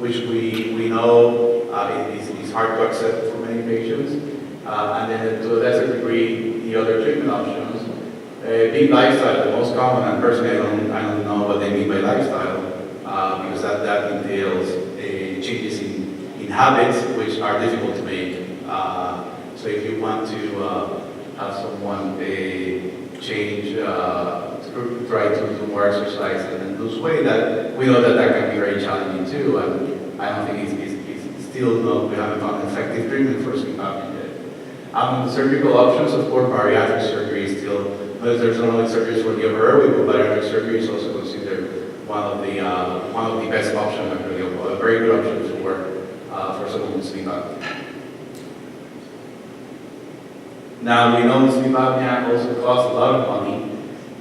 which we know is hard to accept for many patients. And then to a lesser degree, the other treatment options. Being lifestyle, the most common, and personally I don't know what they mean by lifestyle, because that entails changes in habits which are difficult to make. So if you want to have someone change, try to do more exercise and lose weight, that we know that can be very challenging too, and I don't think it's still not, we haven't found an effective treatment for sleep apnea yet. Surgical options, of course, bariatric surgery is still, but there's not only surgeries for the upper airway, but bariatric surgery is also considered one of the best options, actually, a very good option for someone with sleep apnea. Now we know sleep apnea also costs a lot of money,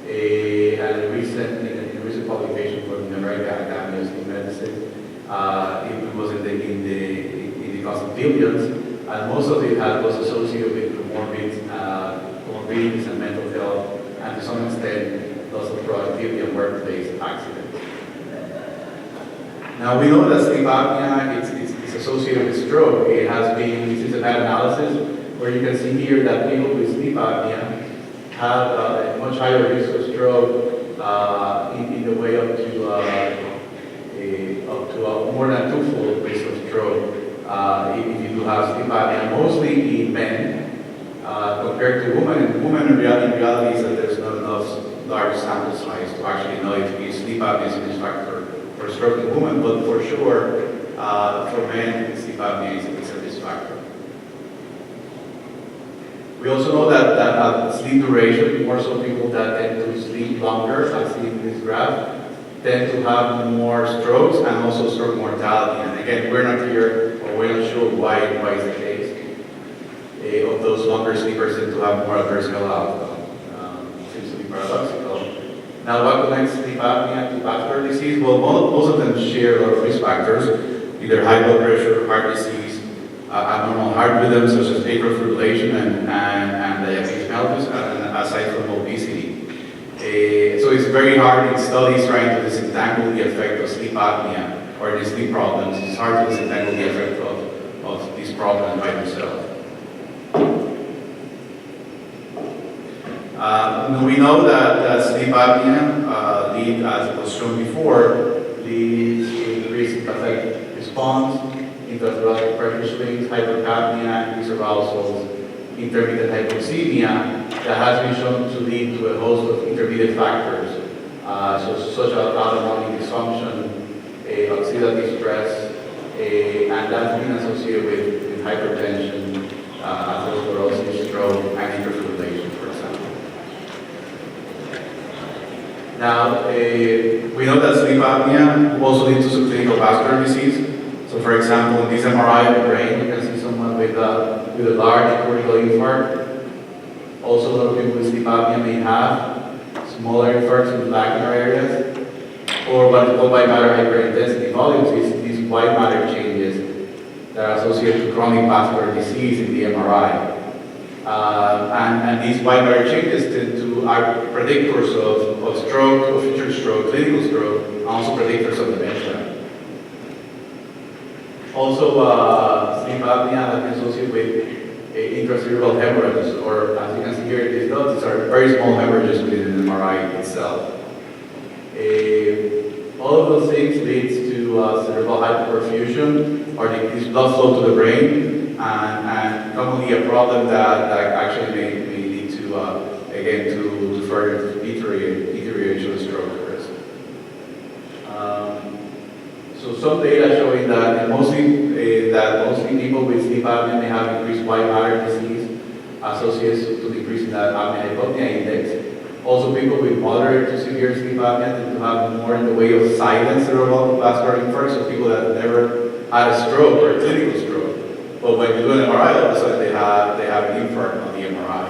and in a recent publication from the American Academy of Sleep Medicine, it was in the cost of billions, and most of it was associated with comorbidities and mental health, and to some extent loss of productivity and workplace accidents. Now we know that sleep apnea is associated with stroke. This is a meta-analysis where you can see here that people with sleep apnea have a much higher risk of stroke in the way up to more than twofold risk of stroke if you do have sleep apnea, mostly in men compared to women. And women in reality is that there's not enough large sample size to actually know if sleep apnea is a risk factor for stroke in women, but for sure for men sleep apnea is a risk factor. We also know that sleep duration, more so people that tend to sleep longer, as seen in this graph, tend to have more strokes and also stroke mortality. And again, we're not here, or we're not sure why is the case. Of those longer sleepers tend to have more adverse health outcome. Seems to be paradoxical. Now, what connects sleep apnea to vascular disease? Well, most of them share a lot of risk factors, either high blood pressure, heart disease, abnormal heart rhythm such as atrial fibrillation and diabetes mellitus, aside from obesity. So it's very hard in studies trying to disentangle the effect of sleep apnea or the sleep problems. It's hard to disentangle the effect of these problems by themselves. We know that sleep apnea as was shown before, leads to increased cathodic response, intrathoracic pressure swings, hypercapnia, increased arousals, intermittent hypoxemia that has been shown to lead to a host of intermediate factors, such as autonomic dysfunction, oxidative stress, and that's been associated with hypertension, atherosclerosis, stroke, and atrial fibrillation, for example. Now, we know that sleep apnea also leads to subclinical vascular disease. So, for example, in this MRI of the brain, you can see someone with a large cortical infarct. Also, a lot of people with sleep apnea may have smaller infarcts in the lacunar areas, or what is called white matter hyperintensity volumes, these white matter changes that are associated with chronic vascular disease in the MRI. And these white matter changes tend to are predictors of stroke, of future stroke, clinical stroke, and also predictors of dementia. Also, sleep apnea has been associated with intracerebral hemorrhages, or as you can see here, these are very small hemorrhages within the MRI itself. All of those things leads to cerebral hypoperfusion, or decreased blood flow to the brain, and commonly a problem that actually may lead to, again, to further deterioration of stroke risk. So some data showing that mostly people with sleep apnea may have increased white matter disease associated to decrease in that apnea-hypopnea index. Also, people with moderate to severe sleep apnea tend to have more in the way of silent cerebral vascular infarcts, so people that never had a stroke or a clinical stroke. But when you do an MRI, all of a sudden they have an infarct on the MRI.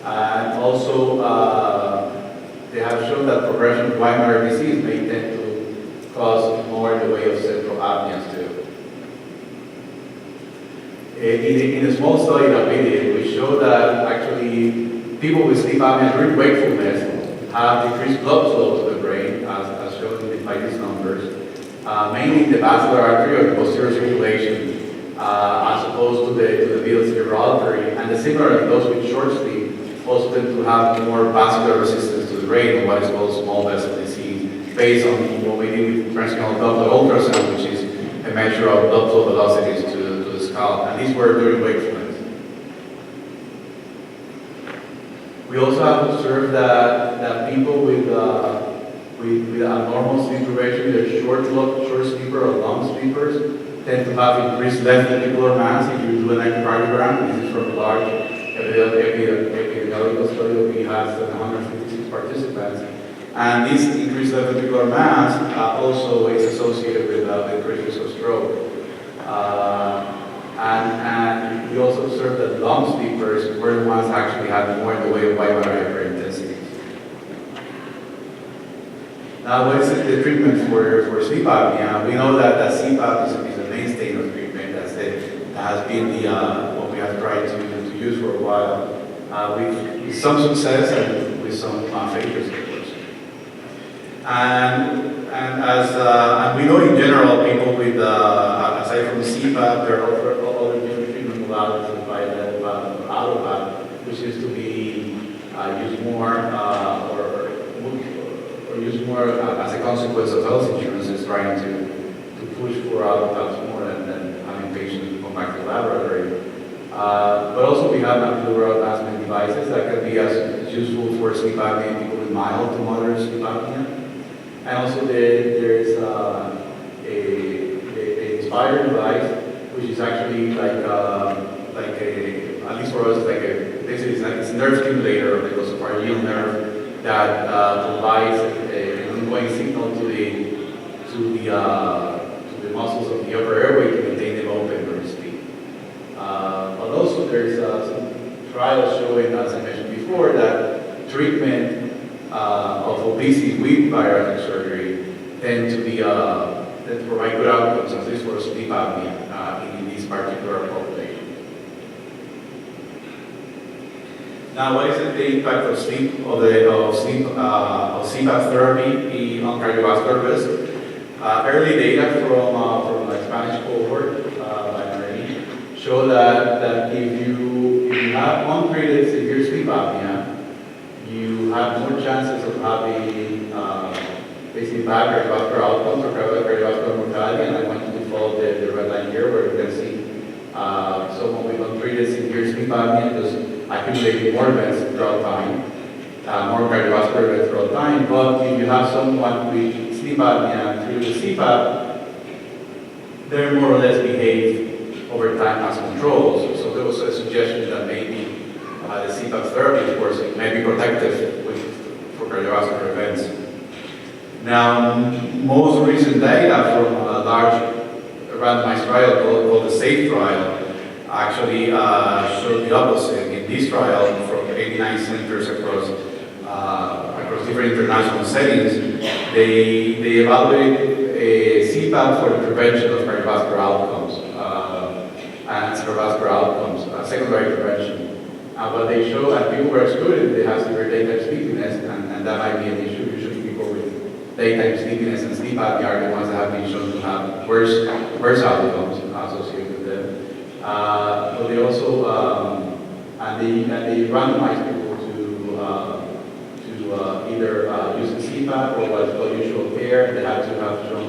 And also, they have shown that progression of white matter disease may tend to cause more in the way of central apneas too. In a small study that we did, we showed that actually people with sleep apnea during wakefulness have decreased blood flow to the brain, as shown by these numbers. mainly the vascular artery or the posterior circulation, as opposed to the middle cerebral artery. And the similar, those with short sleep also tend to have more vascular resistance to the brain, or what is called small vessel disease, based on what we did with transcranial Doppler ultrasound, which is a measure of blood flow velocities to the scalp. And these were during wakefulness. We also have observed that people with abnormal sleep duration, either short sleeper or long sleepers, tend to have increased left ventricular mass. If you do an echocardiogram, this is from a large epidemiological study that we had 756 participants. And this increased left ventricular mass also is associated with increased risk of stroke. And we also observed that long sleepers were the ones that actually had more in the way of white matter hyperintensity. Now, what is the treatment for sleep apnea? We know that CPAP is a mainstay of treatment. That has been what we have tried to use for a while, with some success and with some failures, of course. And we know in general, people with aside from CPAP, there are other different treatment modalities like ALOPAP, which is to be used more or used more as a consequence of health insurances trying to push for ALOPAPs more than having patients come back to the laboratory. But also we have pleural advancement devices that can be as useful for sleep apnea in people with mild to moderate sleep apnea. And also there is a Inspire device, which is actually like a, at least for us, basically it's a nerve stimulator of the glossopharyngeal nerve that provides an ongoing signal to the muscles of the upper airway to maintain them open during sleep. But also there's some trials showing, as I mentioned before, that treatment of obesity with bariatric surgery tend to provide good outcomes, at least for sleep apnea in this particular population. Now, what is the impact of CPAP therapy on cardiovascular risk? Early data from a Spanish cohort by Marie show that if you have untreated severe sleep apnea, you have more chances of having basically bad cardiovascular outcomes or cardiovascular mortality. And I want you to follow the red line here, where you can see someone with untreated severe sleep apnea just accumulating more events throughout time, more cardiovascular events throughout time. But if you have someone with sleep apnea through the CPAP, they're more or less behave over time as controls. So there was a suggestion that maybe the CPAP therapy, of course, may be protective for cardiovascular events. Now, most recent data from a large randomized trial called the SAFE trial actually showed the opposite. In this trial, from 89 centers across different international settings, they evaluated CPAP for the prevention of cardiovascular outcomes secondary prevention. What they show, and people were excluded, they have severe daytime sleepiness, and that might be an issue. Usually people with daytime sleepiness and sleep apnea are the ones that have been shown to have worse outcomes associated with them. But they also, they randomized people to either using CPAP or what's called usual care. They had to have shown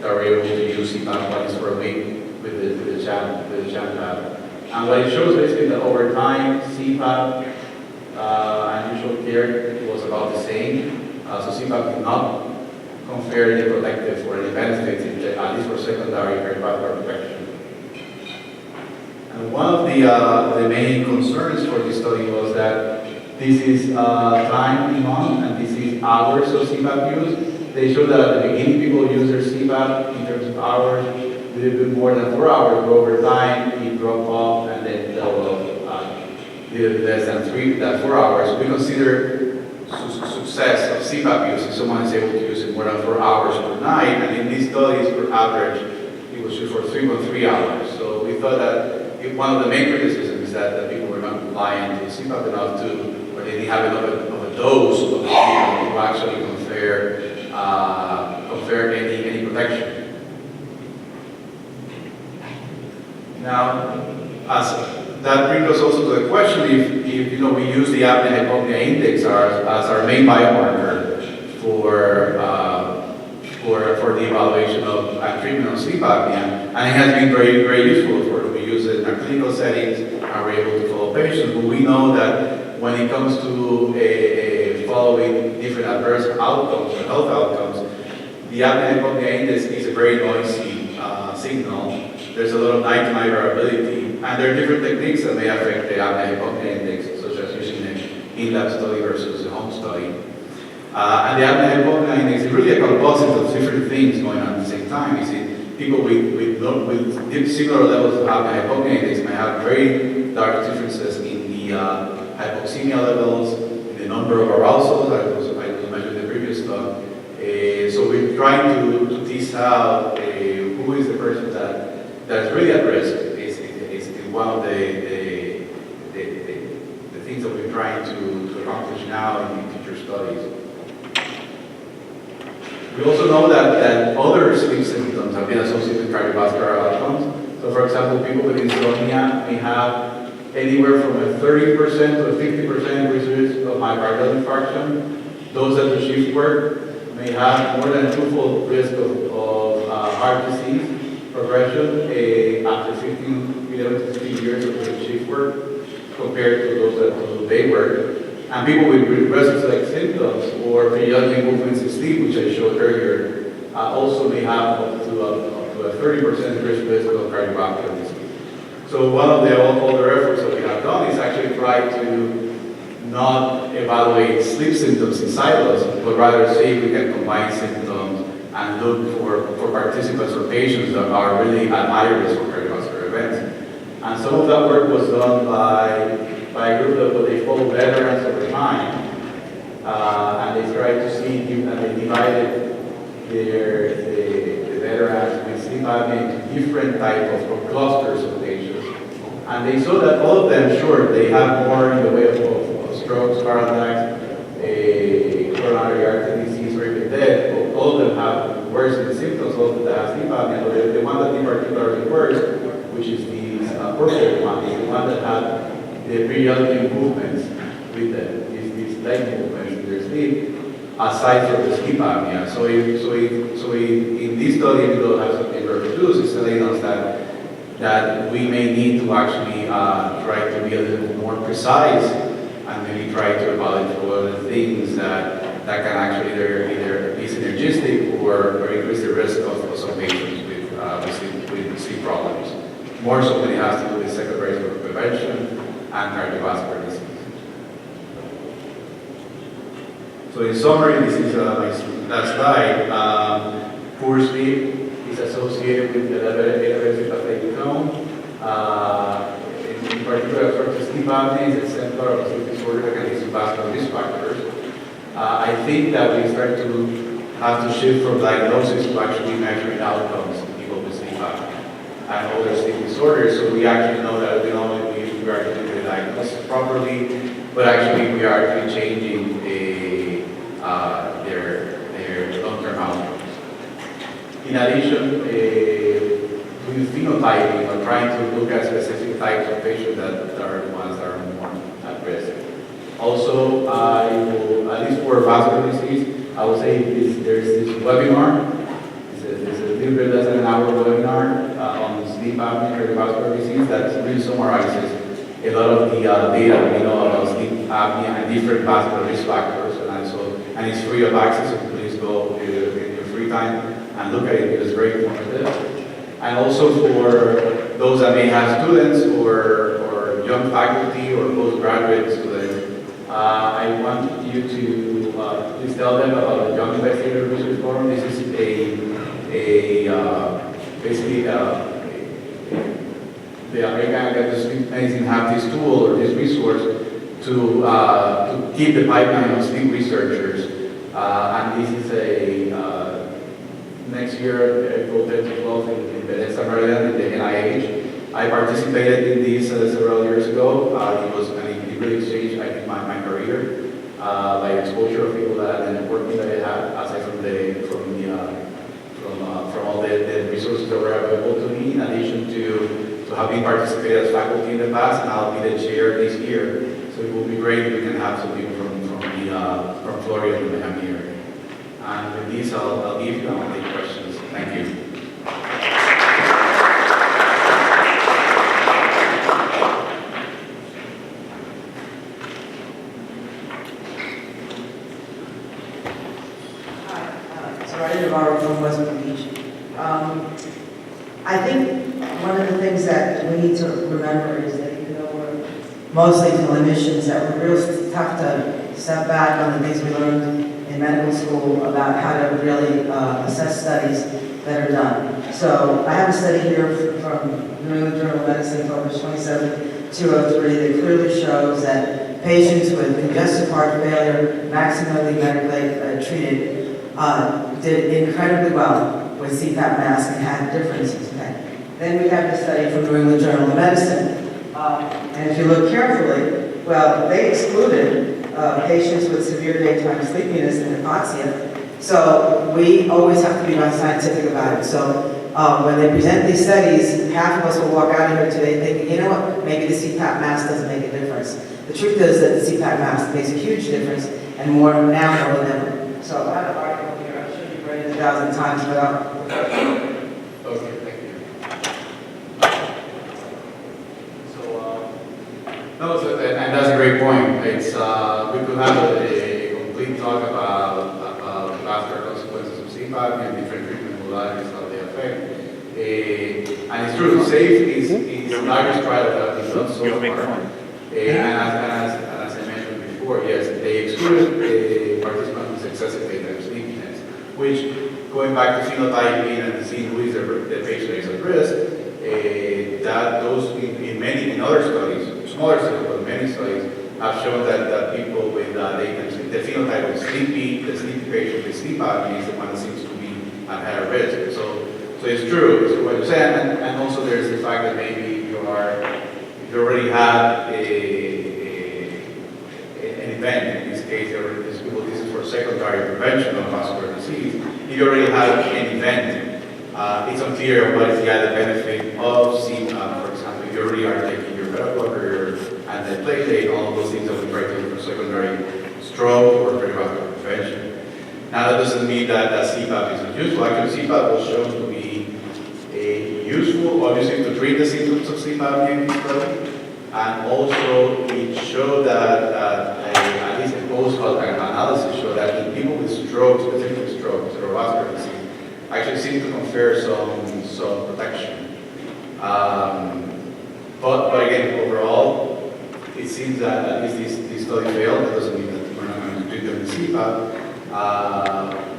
that were able to use CPAP once for a week with the sham lab. And what it shows basically that over time, CPAP and usual care was about the same. So CPAP did not confer any protective or any benefits, at least for secondary cardiovascular protection. And one of the main concerns for this study was that this is time in on, and this is hours of CPAP use. They showed that at the beginning, people use their CPAP in terms of hours, a little bit more than 4 hours, but over time, it dropped off and then leveled off less than 4 hours. We consider success of CPAP use if someone is able to use it more than 4 hours per night, and in these studies, per average, it was used for 3.3 hours. So we thought that one of the main criticisms is that people were not applying to CPAP enough or they didn't have enough of a dose of the treatment to actually confer any protection. Now, as that brings us also to the question if you know we use the apnea-hypopnea index as our main biomarker for the evaluation of and treatment of sleep apnea, and it has been very, very useful for it. We use it in our clinical settings, and we're able to follow patients, but we know that when it comes to following different adverse outcomes or health outcomes, the apnea-hypopnea index is a very noisy signal. There's a lot of night-to-night variability, and there are different techniques that may affect the apnea-hypopnea index, such as using an in-lab study versus a home study. And the apnea-hypopnea index is really a composite of different things going on at the same time. You see, people with similar levels of apnea-hypopnea index may have very large differences in the hypoxemia levels, in the number of arousals, I was mentioned in the previous talk. So we're trying to tease out who is the person that is really at risk. Is one of the things that we're trying to accomplish now in future studies. We also know that other sleep symptoms have been associated with cardiovascular outcomes. So for example, people with insomnia may have anywhere from a 30% to a 50% risk of myocardial infarction. Those that do shift work may have more than a twofold risk of heart disease progression after 11 to 15 years of shift work compared to those that do day work. And people with restless-like symptoms or periodic movements in sleep, which I showed earlier, also may have up to a 30% risk of cardiovascular disease. So one of the older efforts that we have done is actually try to not evaluate sleep symptoms in silos, but rather see if we can combine symptoms and look for participants or patients that are really at higher risk for cardiovascular events. And some of that work was done by a group that they follow veterans over time, and they tried to see, and they divided the veterans with sleep apnea into different types of clusters of patients. And they saw that all of them, sure, they have more in the way of strokes, heart attacks, coronary artery disease, or even death, but all of them have worsening symptoms, all of them have sleep apnea, but the one that is particularly worse, which is the purple one, is the one that had the periodic movements with them, these leg movements in their sleep, aside from the sleep apnea. So in this study, we don't have something to reproduce, it's telling us that we may need to actually try to be a little more precise and maybe try to evaluate for other things that can actually either be synergistic or increase the risk of some patients with sleep problems. More so when it has to do with secondary prevention and cardiovascular disease. So in summary, this is my last slide. Poor sleep is associated with elevated sympathetic tone. In particular, obstructive sleep apnea is a center of sleep disorder that can lead to vascular risk factors. I think that we start to have to shift from diagnosis to actually measuring outcomes in people with sleep apnea and other sleep disorders. So we actually know that we are doing the diagnosis properly, but actually we are actually changing their long-term outcomes. In addition, with phenotyping, or trying to look at specific types of patients that are the ones that are more at risk. Also, at least for vascular disease, I would say there's this webinar. It's a little bit less than an hour webinar on sleep apnea and cardiovascular disease that really summarizes a lot of the data we know about sleep apnea and different vascular risk factors. And it's free of access, so please go in your free time and look at it. It is very informative. And also for those that may have students or young faculty or postgraduate students, I want you to please tell them about the Young Investigator Research Forum. This is basically the American Academy of Sleep Medicine have this tool or this resource to keep the pipeline of sleep researchers. And this is next year, April 10th to 12th in Bethesda, Maryland, in the NIH. I participated in this several years ago. It really changed, I think, my career by exposure of people and networking that I had, aside from all the resources that were available to me, in addition to have been participated as faculty in the past, and I'll be the chair this year. So it will be great if we can have some people from Florida and the Miami area. And with these, I'll leave you and I'll take questions. Thank you. Soraya Navarro from West Palm Beach. I think one of the things that we need to remember is that even though we're mostly clinicians, that we're real tough to step back on the things we learned in medical school about how to really assess studies that are done. So I have a study here from New England Journal of Medicine, published 27/203, that clearly shows that patients with congestive heart failure, maximally medically treated, did incredibly well with CPAP masks and had differences. Okay. Then we have the study from New England Journal of Medicine. And if you look carefully, well, they excluded patients with severe daytime sleepiness and hypoxia. So we always have to be scientific about it. So when they present these studies, half of us will walk out of here today thinking, you know what, maybe the CPAP mask doesn't make a difference. The truth is that the CPAP mask makes a huge difference, and more now more than ever. So I have an article here, I'm sure you've read it 1,000 times, but Okay, thank you. And that's a great point. It's we could have a complete talk about vascular consequences of CPAP and different treatment modalities, how they affect. And it's true, SAFE is the largest trial that has been done so far. And as I mentioned before, yes, they excluded participants with excessive daytime sleepiness, which, going back to phenotyping and seeing who is the patient is at risk, that those in other studies, smaller studies, but many studies, have shown that people with daytime sleep, the phenotype of the sleepy patient with sleep apnea is the one that seems to be at higher risk. So it's true, it's what you're saying, and also there's the fact that maybe you already have an event. In this case, this is for secondary prevention of vascular disease. If you already have an event, it's unclear what is the added benefit of CPAP. For example, if you already are taking your beta blocker and then platelet, all of those things that we try to do for secondary stroke or cardiovascular prevention. Now, that doesn't mean that CPAP isn't useful. Actually, CPAP was shown to be useful, obviously, to treat the symptoms of sleep apnea in this study. And also, it showed that, at least a post-hoc analysis showed that in people with strokes, specifically strokes, cerebrovascular disease, actually seem to confer some protection. But again, overall, it seems that at least this study failed. That doesn't mean that we're not going to treat them with CPAP.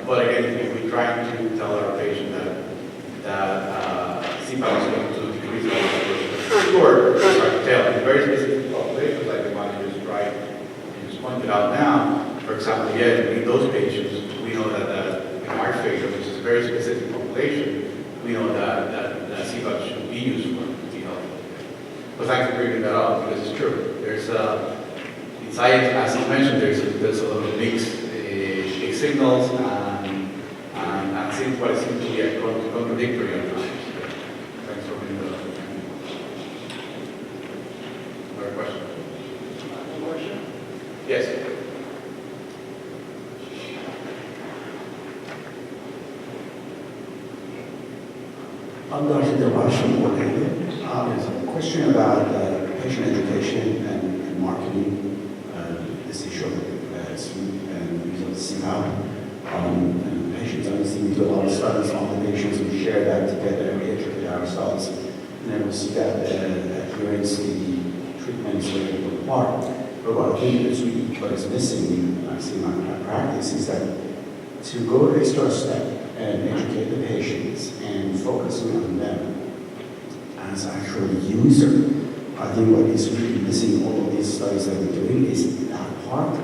But again, if we're trying to tell our patient that CPAP is going to decrease the risk, for sure, it's hard to tell. In very specific populations, like the one you just pointed out now, for example, in those patients, we know that in heart failure, which is a very specific population, we know that CPAP should be useful to be helpful. But thanks for bringing that up, because it's true. There's in science, as you mentioned, there's a lot of mixed signals and seems what it seems to be contradictory at times. Thanks for bringing that up. Another question? One question? Yes. I'm Dr. Debashan Morgan. There's a question about patient education and marketing, this issue of sleep and use of CPAP. And patients, obviously, we do a lot of studies on the patients. We share that together and we educate ourselves. And then we see that adherence to the treatment is very important part. But what I think is really what is missing, I see in my practice, is that to go the extra step and educate the patients and focusing on them as actual user. I think what is really missing in all of these studies that we're doing is that part.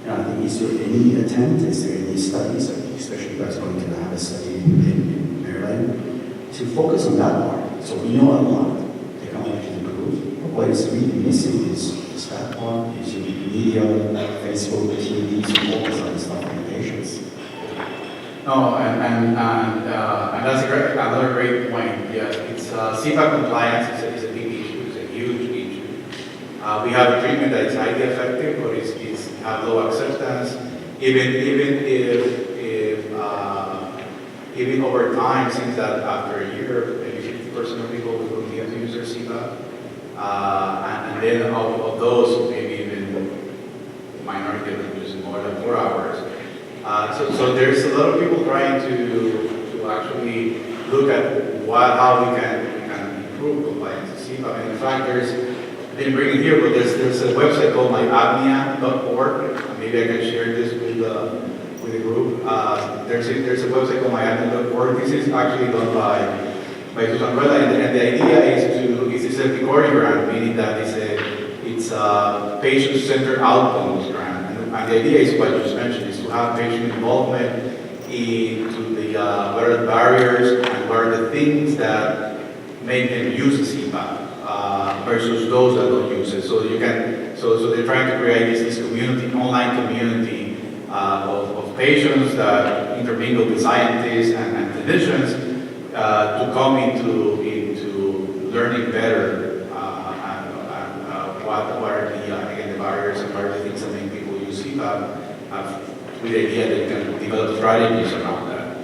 And I think, is there any attempt, is there any studies, especially that's going to have a study in Maryland, to focus on that part? So we know a lot, technology is improved, but what is really missing is that part, is media, Facebook, TV, to focus on stuff on the patients. No, and that's another great point. Yes, it's CPAP compliance is a big issue. It's a huge issue. We have a treatment that is highly effective, but it's have low acceptance. Even over time, since that after a year, maybe 50% of people will continue to use their CPAP, and then of those, maybe even minority will use more than 4 hours. So there's a lot of people trying to actually look at how we can improve compliance to CPAP. And in fact, I didn't bring it here, but there's a website called myapnea.org. Maybe I can share this with the group. There's a website called myapnea.org. This is actually done by Susan Rueda, and the idea is a PCORI grant, meaning that it's a patient-centered outcomes grant. And the idea is what you just mentioned, is to have patient involvement into what are the barriers and what are the things that make them use the CPAP versus those that don't use it. So they're trying to create this community, online community of patients that intermingle with scientists and clinicians to come into learning better what are the barriers and what are the things that make people use CPAP with the idea that you can develop strategies around that.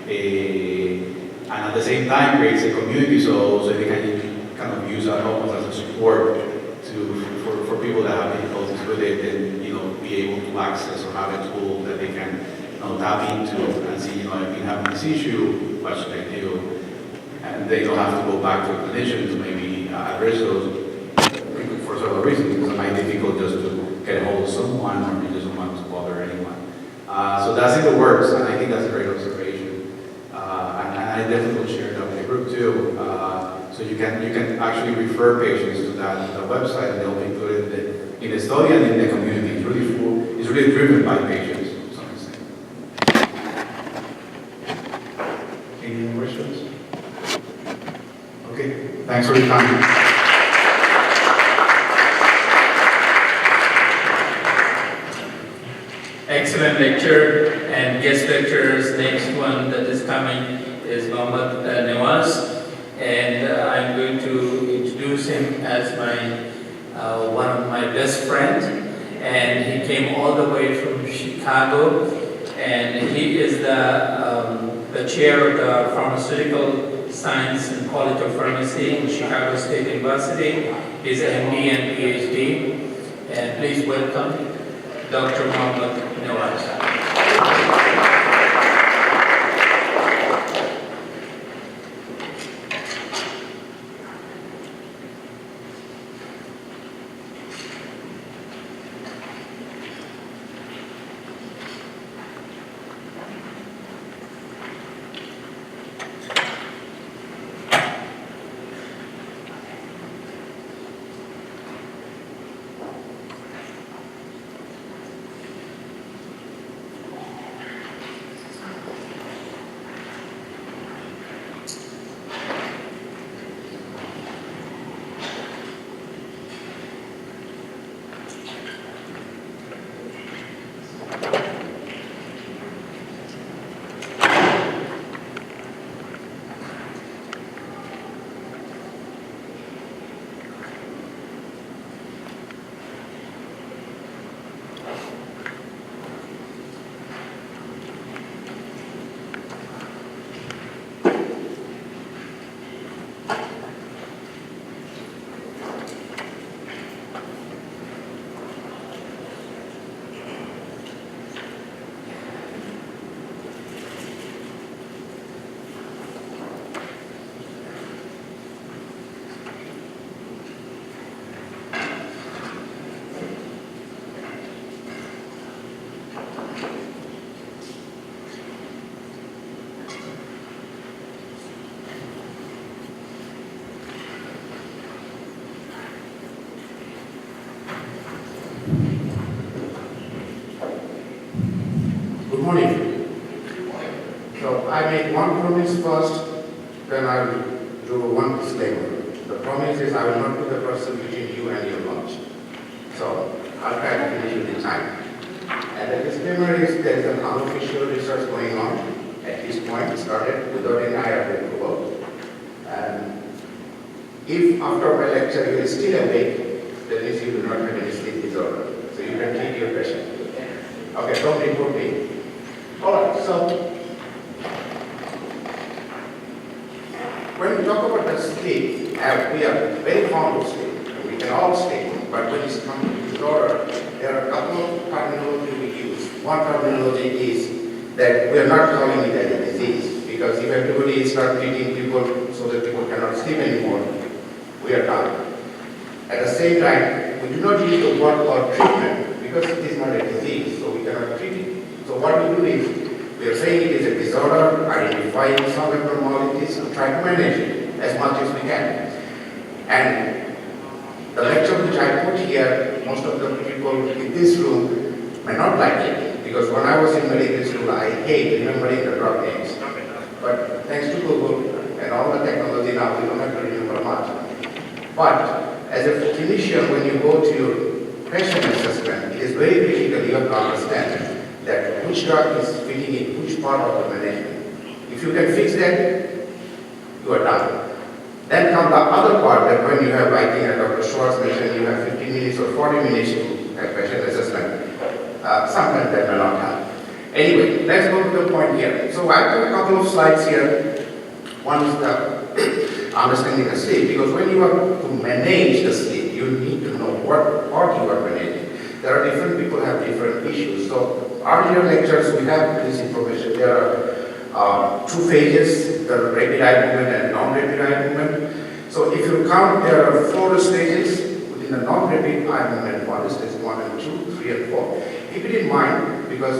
And at the same time creates a community so they can kind of use that almost as a support for people that have difficulties with it and be able to access or have a tool that they can tap into and see, I've been having this issue, what should I do? And they don't have to go back to a clinician to maybe address those for several reasons, because it might be difficult just to get a hold of someone or you just don't want to bother anyone. So that's in the works, and I think that's a great observation. And I definitely share that with the group too. So you can actually refer patients to that website, and they'll be included in the study and in the community. It's really driven by patients to some extent. Any more questions? Okay, thanks for your time. Excellent lecture and guest lecturers. Next one that is coming is Mohammad Nawaz, and I'm going to introduce him as one of my best friends. And he came all the way from Chicago, and he is the chair of the Pharmaceutical Science and Quality of Pharmacy in Chicago State University. He's an MD and PhD. And please welcome Dr. Mohammad Nawaz. Good morning. So I make one promise first, then I will do one disclaimer. The promise is I will not be the person between you and your lunch. So I'll try to finish within time. And the disclaimer is there is an unofficial research going on at this point started without any higher approval. And if after my lecture you are still awake, that means you do not have any sleep disorder. So you can treat your patient. Okay, don't report me. Alright, so when we talk about the sleep, we are very fond of sleep. We can all sleep, but when it's come to disorder, there are a couple of terminology we use. One terminology is that we are not calling it as a disease, because if everybody starts treating people so that people cannot sleep anymore, we are done. At the same time, we do not use the word called treatment, because it is not a disease, so we cannot treat it. So what we do is, we are saying it is a disorder, identifying some abnormalities, and try to manage it as much as we can. And the lecture which I put here, most of the people in this room may not like it, because when I was in medical school, I hate remembering the drug names. But thanks to Google and all the technology now, we don't have to remember much. But as a clinician, when you go to your patient assessment, it is very critical you have to understand that which drug is fitting in which part of the management. If you can fix that, you are done. Then comes the other part that when you have, I think Dr. Schwartz mentioned, you have 15 minutes or 40 minutes to have patient assessment. Sometimes that may not happen. Anyway, let's go to the point here. So I have a couple of slides here. One is the understanding the sleep, because when you are to manage the sleep, you need to know what part you are managing. There are different people have different issues. So earlier lectures, we have this information. There are two phases, the rapid eye movement and non-rapid eye movement. So if you count, there are 4 stages within the non-rapid eye movement. One is stage 1 and 2, 3 and 4. Keep it in mind, because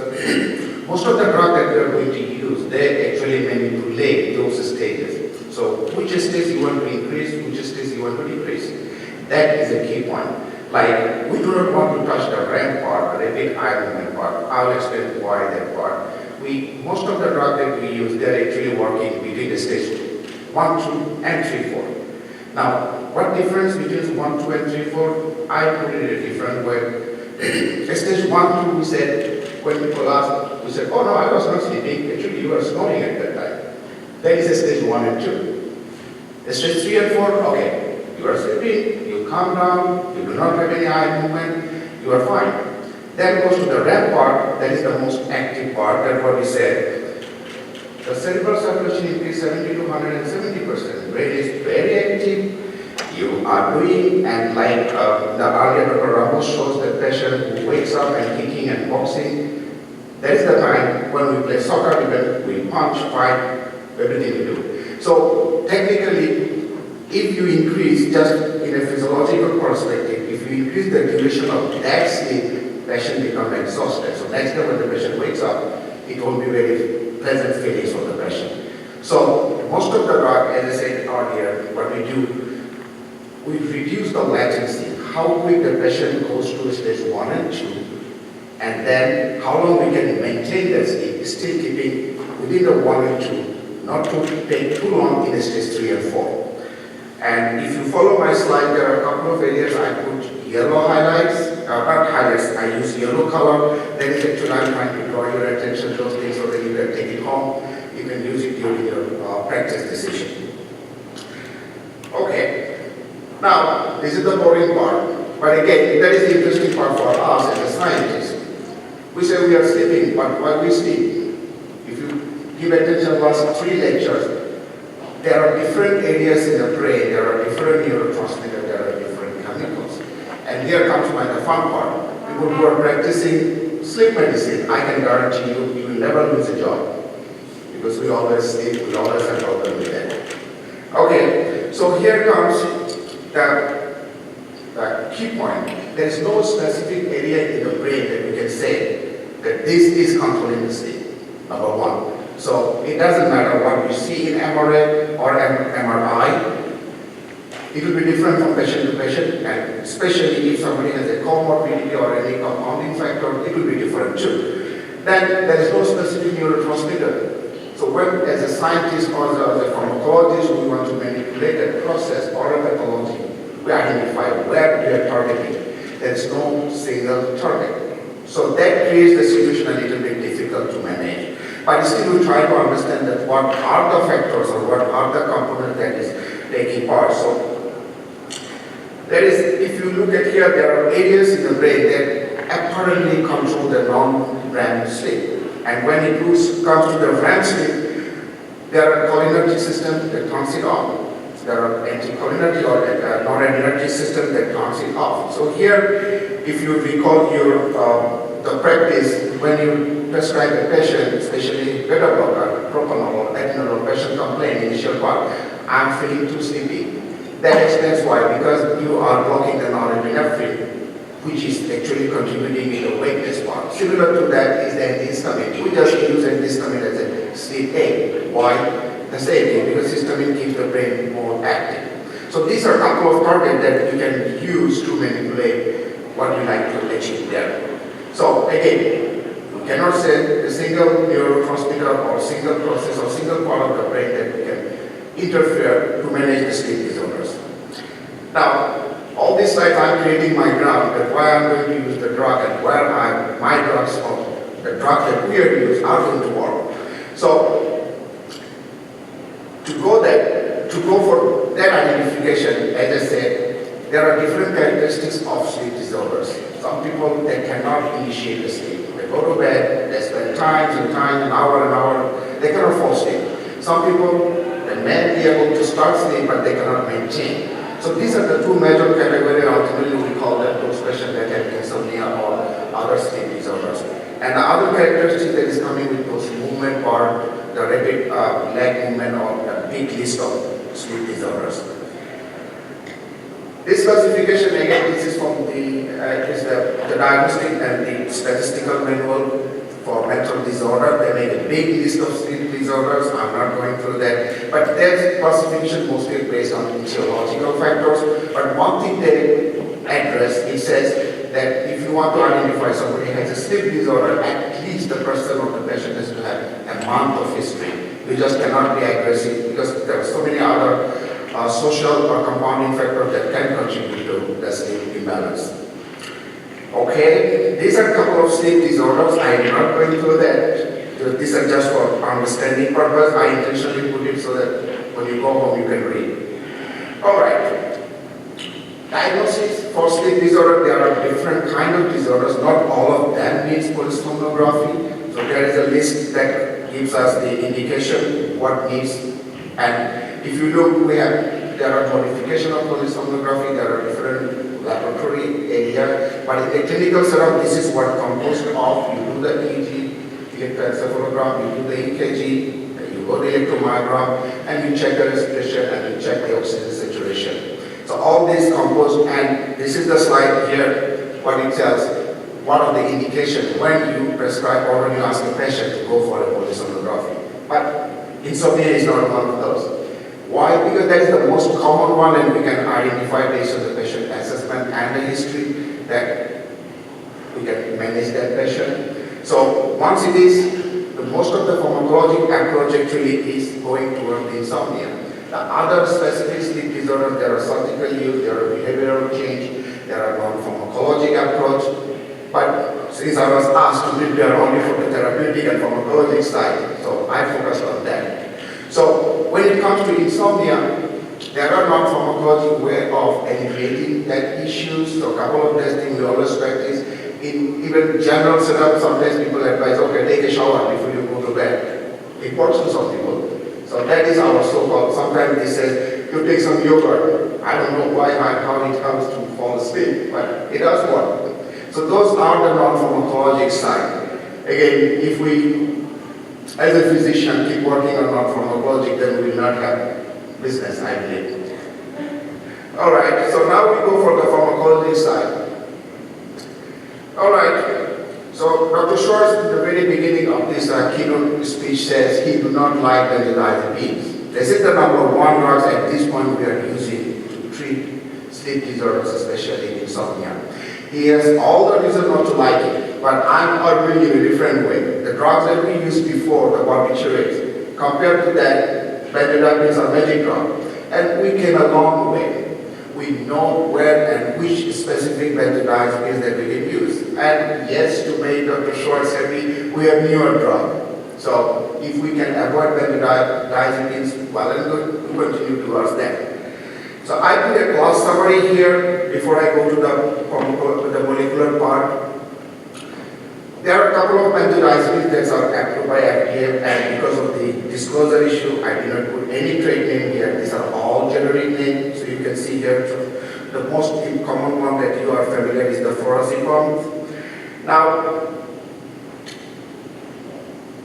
most of the drug that we are going to use, they actually manipulate those stages. So which stage you want to increase, which stage you want to decrease. That is a key point. Like, we do not want to touch the REM part, the rapid eye movement part. I'll explain why that part. Most of the drug that we use, they're actually working between the stage 1, 2, and 3, 4. Now, what difference between 1, 2, and 3, 4? I put it in a different way. Stage 1, 2, we said, when people asked, we said, oh no, I was not sleeping. Actually, you were snoring at that time. That is a stage 1 and 2. Stage 3 and 4, okay, you are sleeping, you calm down, you do not have any eye movement, you are fine. Then goes to the REM part, that is the most active part, that's what we said. The cerebral circulation increase 70 to 170%. Brain is very active, you are doing, and like the earlier Dr. Ramos shows the patient who wakes up and kicking and boxing, that is the time when we play soccer, we punch, fight, everything we do. So technically, if you increase, just in a physiological perspective, if you increase the duration of that sleep, patient becomes exhausted. So next day when the patient wakes up, it won't be very pleasant feelings for the patient. So most of the drug, as I said earlier, what we do, we reduce the latency, how quick the patient goes to stage 1 and 2, and then how long we can maintain the sleep, still keeping within the 1 and 2, not to take too long in stage 3 and 4. And if you follow my slide, there are a couple of areas I put yellow highlights, not highlights, I use yellow color. That is actually I'm trying to draw your attention to those things so that you can take it home. You can use it during your practice decision. Okay, now this is the boring part. But again, that is the interesting part for us as a scientist. We say we are sleeping, but while we sleep, if you give attention to last 3 lectures, there are different areas in the brain, there are different neurotransmitters, there are different chemicals. And here comes the fun part. People who are practicing sleep medicine, I can guarantee you, you will never lose a job. Because we always sleep, we always have problem with that. Okay, so here comes the key point. There is no specific area in the brain that we can say that this is controlling the sleep, number 1. So it doesn't matter what you see in MRI or MRI. It will be different from patient to patient, and especially if somebody has a comorbidity or any compounding factor, it will be different too. Then there is no specific neurotransmitter. So when, as a scientist or as a pharmacologist, we want to manipulate that process or a pathology, we identify where we are targeting. There is no single target. So that creates the situation a little bit difficult to manage. But still we try to understand that what are the factors or what are the components that is taking part. So there is, if you look at here, there are areas in the brain that apparently control the non-REM sleep. And when it comes to the REM sleep, there are cholinergic systems that turns it on. There are anticholinergic or noradrenergic systems that turns it off. So here, if you recall your the practice, when you prescribe a patient, especially beta blocker, propanol or atenolol, patient complaint initial part, I'm feeling too sleepy. That explains why, because you are blocking the norepinephrine, which is actually contributing in the wakefulness part. Similar to that is the antihistamine. We just use antihistamine as a sleep aid. Why? The same thing, because histamine keeps the brain more active. So these are a couple of targets that you can use to manipulate what we like to achieve there. So again, we cannot say a single neurotransmitter or single process or single part of the brain that we can interfere to manage the sleep disorders. Now, all these slides I'm creating my ground that why I'm going to use the drug and where my drugs or the drug that we are using are going to work. So to go for that identification, as I said, there are different characteristics of sleep disorders. Some people, they cannot initiate the sleep. They go to bed, they spend time, an hour, they cannot fall asleep. Some people, they may be able to start sleep, but they cannot maintain. So these are the two major categories. Ultimately, we call them those patients that have insomnia or other sleep disorders. And the other characteristic that is coming with those movement part, the rapid leg movement or the big list of sleep disorders. This classification, again, this is from the diagnostic and the statistical manual for mental disorder. They made a big list of sleep disorders. I'm not going through that. But their classification mostly based on physiological factors. But one thing they address, it says that if you want to identify somebody who has a sleep disorder, at least the person or the patient has to have a month of history. You just cannot be aggressive because there are so many other social or compounding factors that can contribute to the sleep imbalance. Okay, these are a couple of sleep disorders. I am not going through that. These are just for understanding purpose. I intentionally put it so that when you go home you can read. All right. Diagnosis for sleep disorder, there are different kinds of disorders. Not all of them needs polysomnography. So there is a list that gives us the indication what needs. And if you look, there are modification of polysomnography. There are different laboratory areas. But in the clinical setup, this is what composed of. You do the EEG, electroencephalogram, you do the EKG, you go to electromyogram, and you check the respiration and you check the oxygen saturation. So all this composed, and this is the slide here, what it tells, what are the indications when you prescribe or when you ask a patient to go for a polysomnography. But insomnia is not one of those. Why? Because that is the most common one, and we can identify based on the patient assessment and the history that we can manage that patient. So once it is, most of the pharmacologic approach actually is going toward the insomnia. The other specific sleep disorders, there are surgical use, there are behavioral change, there are non-pharmacologic approach. But since I was asked to prepare only for the therapeutic and pharmacologic side, so I focused on that. So when it comes to insomnia, there are non-pharmacologic way of alleviating that issue. So a couple of things we always practice. In even general setup, sometimes people advise, okay, take a shower before you go to bed. It works for some people. So that is our so-called, sometimes they say, you take some yogurt. I don't know why, how it comes to fall asleep, but it does work. So those are the non-pharmacologic side. Again, if we, as a physician, keep working on non-pharmacologic, then we will not have business, I believe. All right, so now we go for the pharmacology side. All right. So Dr. Schwartz, in the very beginning of this keynote speech, says he do not like benzodiazepines. This is the number one drugs at this point we are using to treat sleep disorders, especially insomnia. He has all the reason not to like it, but I'm arguing in a different way. The drugs that we used before, the barbiturates, compared to that, benzodiazepines are magic drugs. And we came a long way. We know where and which specific benzodiazepines that we can use. And yes, to make Dr. Schwartz happy, we have newer drugs. So if we can avoid benzodiazepines, well and good, we continue towards that. So I did a class summary here before I go to the molecular part. There are a couple of benzodiazepines that are approved by FDA, and because of the disclosure issue, I did not put any trade name here. These are all generic names, so you can see here the most common one that you are familiar is the flurazepam. Now,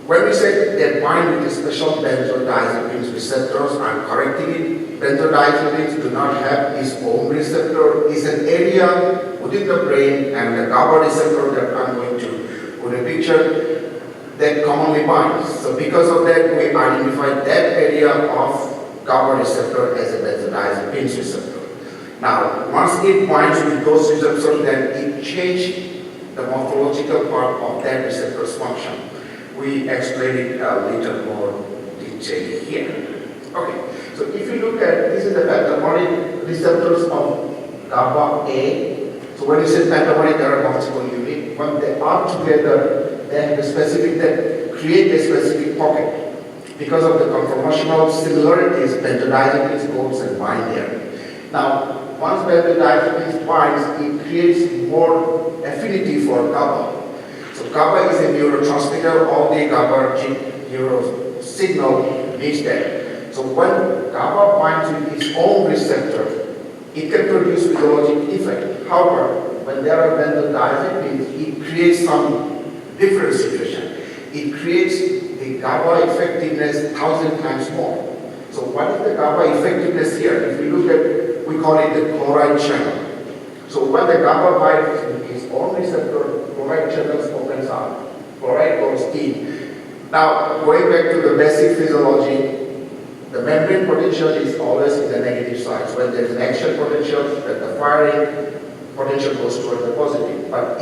when we say that bind with special benzodiazepines receptors, I'm correcting it. Benzodiazepines do not have its own receptor. It's an area within the brain and the GABA receptor that I'm going to put a picture that commonly binds. So because of that, we identified that area of GABA receptor as a benzodiazepine receptor. Now, once it binds with those receptors, then it changes the morphological part of that receptor's function. We explain it a little more detail here. Okay, so if you look at, this is the pentameric receptors of GABA A. So when you say pentameric, there are multiple units. When they are together, they have a specific, that create a specific pocket. Because of the conformational similarities, benzodiazepines goes and bind there. Now, once benzodiazepines binds, it creates more affinity for GABA. So GABA is a neurotransmitter, all the GABA neuro signal needs that. So when GABA binds with its own receptor, it can produce physiologic effect. However, when there are benzodiazepines, it creates some different situation. It creates the GABA effectiveness 1,000 times more. So what is the GABA effectiveness here? If we look at, we call it the chloride channel. So when the GABA binds with its own receptor, chloride channels opens up. Chloride goes in. Now, going back to the basic physiology, the membrane potential is always in the negative side. So when there is an action potential, that the firing potential goes towards the positive. But